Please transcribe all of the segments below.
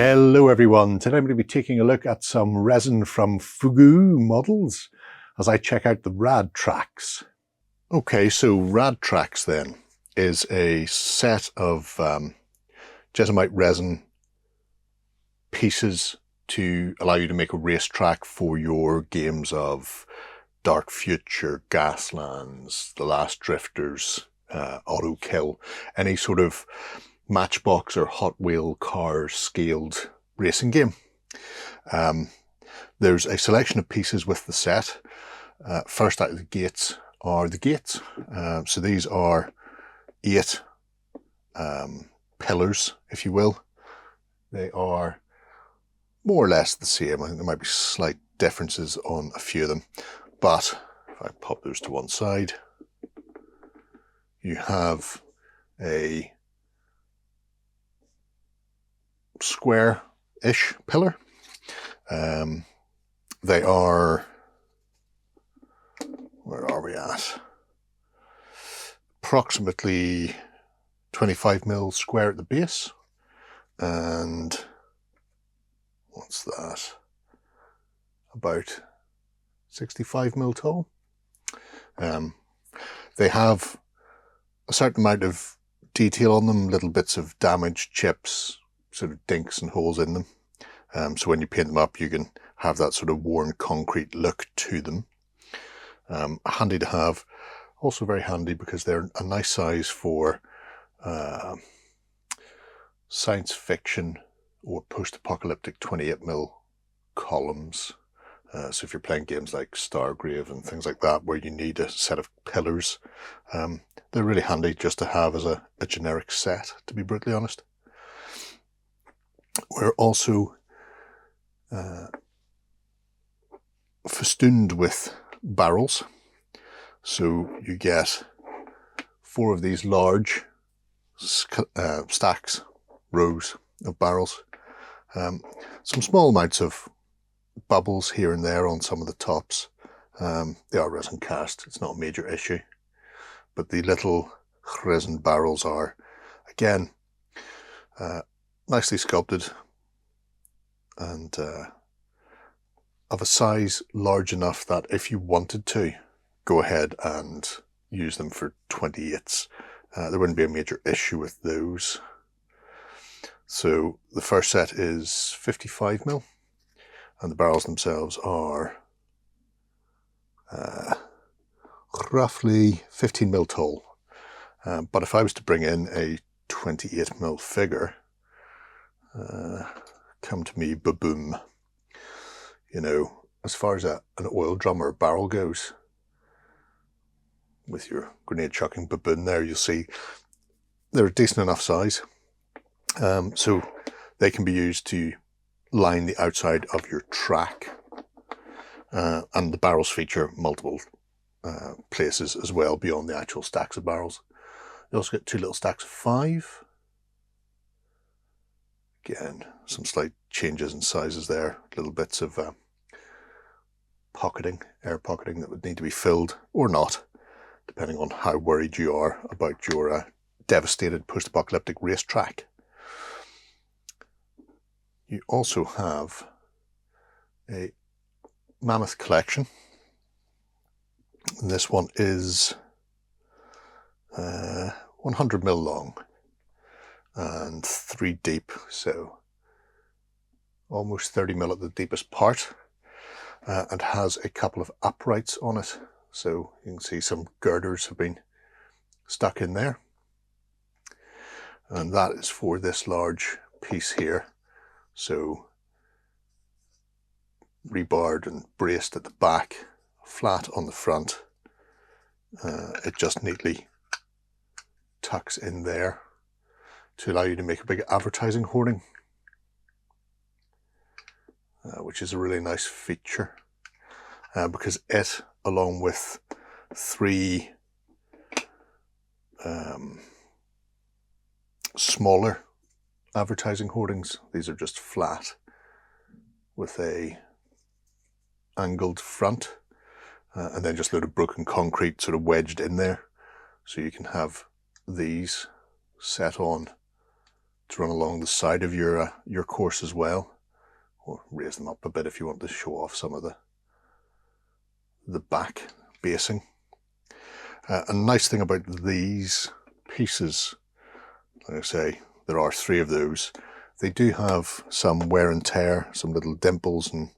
Hello everyone, today I'm going to be taking a look at some resin from Fogou Models as I check out the Rad Trax. Okay, so Rad Trax then is a set of Jessamite resin pieces to allow you to make a racetrack for your games of Dark Future, Gaslands, The Last Drifters, Autokill, any sort of Matchbox or Hot Wheel car scaled racing game. There's a selection of pieces with the set. First out of the gates are the gates. So these are 8 pillars, if you will. They are more or less the same. I think there might be slight differences on a few of them, but if I pop those to one side, you have a square-ish pillar. They are, where are we at? Approximately 25mm square at the base, and what's that? About 65mm tall. They have a certain amount of detail on them, little bits of damaged chips, sort of dinks and holes in them. So when you paint them up, you can have that sort of worn concrete look to them. Handy to have. Also very handy because they're a nice size for science fiction or post-apocalyptic 28mm columns. So if you're playing games like Stargrave and things like that, where you need a set of pillars, they're really handy just to have as a generic set, to be brutally honest. We're also festooned with barrels. So you get 4 of these large stacks, rows of barrels. Some small amounts of bubbles here and there on some of the tops. They are resin cast, it's not a major issue. But the little resin barrels are, again, nicely sculpted and of a size large enough that if you wanted to go ahead and use them for 28s, there wouldn't be a major issue with those. So the first set is 55mm, and the barrels themselves are roughly 15mm tall. But if I was to bring in a 28mm figure, come to me, ba-boom. You know, as far as an oil drum or a barrel goes, with your grenade chucking baboon there, you'll see they're a decent enough size. So they can be used to line the outside of your track. And the barrels feature multiple places as well beyond the actual stacks of barrels. You also get 2 little stacks of 5. Again, some slight changes in sizes there, little bits of pocketing, air pocketing that would need to be filled or not, depending on how worried you are about your devastated post-apocalyptic racetrack. You also have a mammoth collection. And this one is 100mm long and 3 deep, so almost 30mm at the deepest part, and has a couple of uprights on it, so you can see some girders have been stuck in there, and that is for this large piece here. So rebarred and braced at the back, flat on the front. It just neatly tucks in there to allow you to make a big advertising hoarding, which is a really nice feature, because it, along with 3 smaller advertising hoardings, these are just flat with a angled front, and then just a load of broken concrete sort of wedged in there, so you can have these set on to run along the side of your course as well, or raise them up a bit if you want to show off some of the back basing. A nice thing about these pieces, like I say, there are 3 of those. They do have some wear and tear, some little dimples and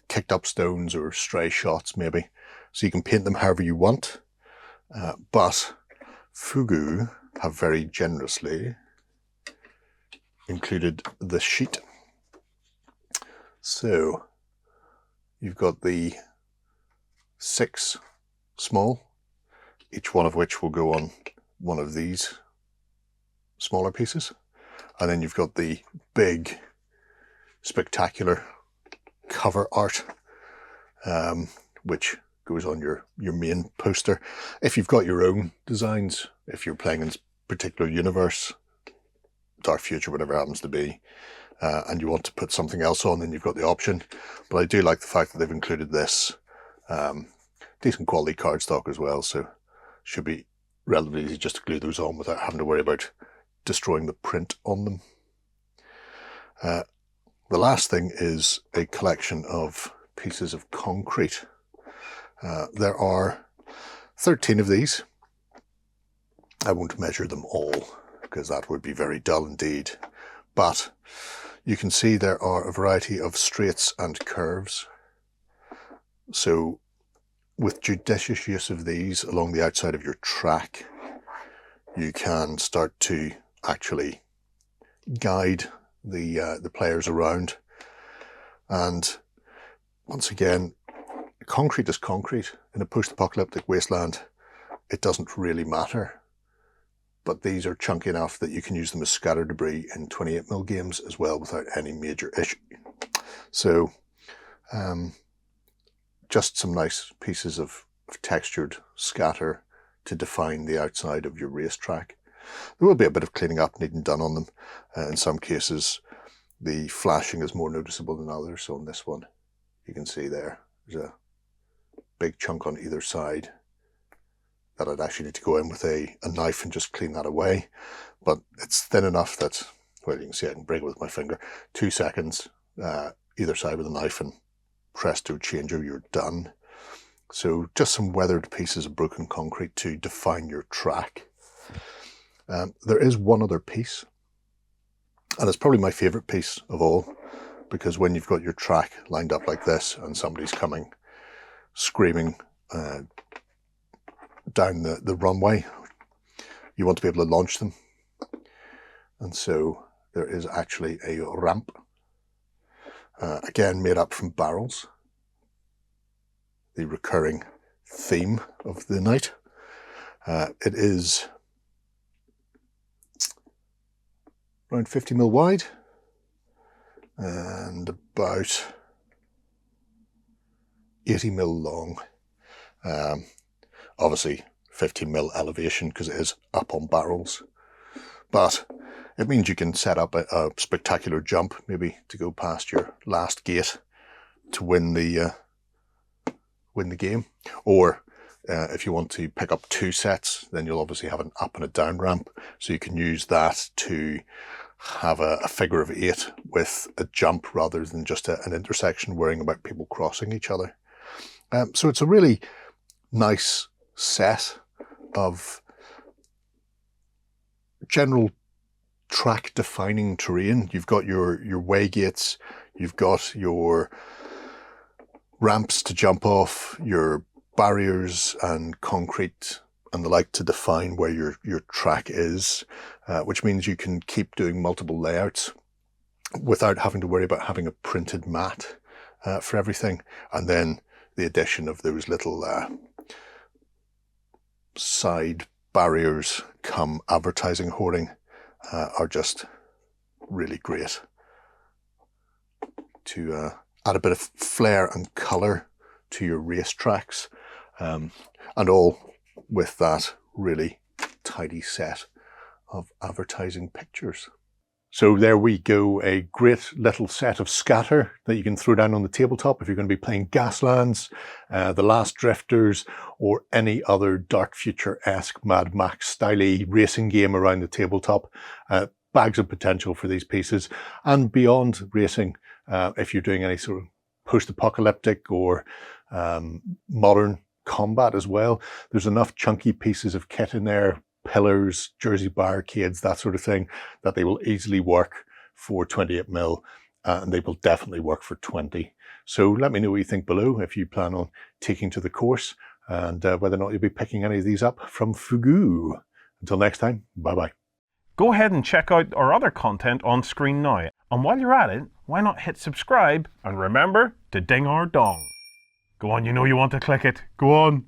kicked up stones or stray shots maybe. So you can paint them however you want. But Fogou have very generously included the sheet. So you've got the 6 small, each one of which will go on one of these smaller pieces. And then you've got the big, spectacular cover art, which goes on your main poster. If you've got your own designs, if you're playing in a particular universe, Dark Future, whatever it happens to be, and you want to put something else on, then you've got the option. But I do like the fact that they've included this decent quality cardstock as well, so should be relatively easy just to glue those on without having to worry about destroying the print on them. The last thing is a collection of pieces of concrete. There are 13 of these. I won't measure them all because that would be very dull indeed, but you can see there are a variety of straights and curves. So with judicious use of these along the outside of your track, you can start to actually guide the players around. And once again, concrete is concrete. In a post-apocalyptic wasteland, it doesn't really matter. But these are chunky enough that you can use them as scatter debris in 28mm games as well without any major issue. So just some nice pieces of textured scatter to define the outside of your racetrack. There will be a bit of cleaning up needing done on them. In some cases, the flashing is more noticeable than others. So on this one, you can see there's a big chunk on either side that I'd actually need to go in with a knife and just clean that away. But it's thin enough that, well, you can see I can break it with my finger. 2 seconds either side with a knife and presto changeo, you're done. So just some weathered pieces of broken concrete to define your track. There is one other piece, and it's probably my favourite piece of all, because when you've got your track lined up like this and somebody's coming screaming down the runway, you want to be able to launch them. And so there is actually a ramp, again made up from barrels, the recurring theme of the night. It is around 50mm wide and about 80mm long. Obviously 15mm elevation because it is up on barrels, but it means you can set up a spectacular jump, maybe to go past your last gate to win the game. Or if you want to pick up 2 sets, then you'll obviously have an up and a down ramp, so you can use that to have a figure of 8 with a jump rather than just an intersection worrying about people crossing each other. So it's a really nice set of general track defining terrain. You've got your way gates, you've got your ramps to jump off, your barriers and concrete and the like to define where your track is, which means you can keep doing multiple layouts without having to worry about having a printed mat for everything. And then the addition of those little side barriers come advertising hoarding are just really great to add a bit of flair and colour to your racetracks, and all with that really tidy set of advertising pictures. So there we go, a great little set of scatter that you can throw down on the tabletop if you're going to be playing Gaslands, The Last Drifters, or any other Dark Future-esque Mad Max style racing game around the tabletop. bags of potential for these pieces. And beyond racing, if you're doing any sort of post-apocalyptic or modern combat as well, there's enough chunky pieces of kit in there, pillars, jersey barricades, that sort of thing, that they will easily work for 28mm, and they will definitely work for 20. So let me know what you think below if you plan on taking to the course, and whether or not you'll be picking any of these up from Fogou. Until next time, bye-bye. Go ahead and check out our other content on screen now. And while you're at it, why not hit subscribe and remember to ding our dong. Go on, you know you want to click it. Go on.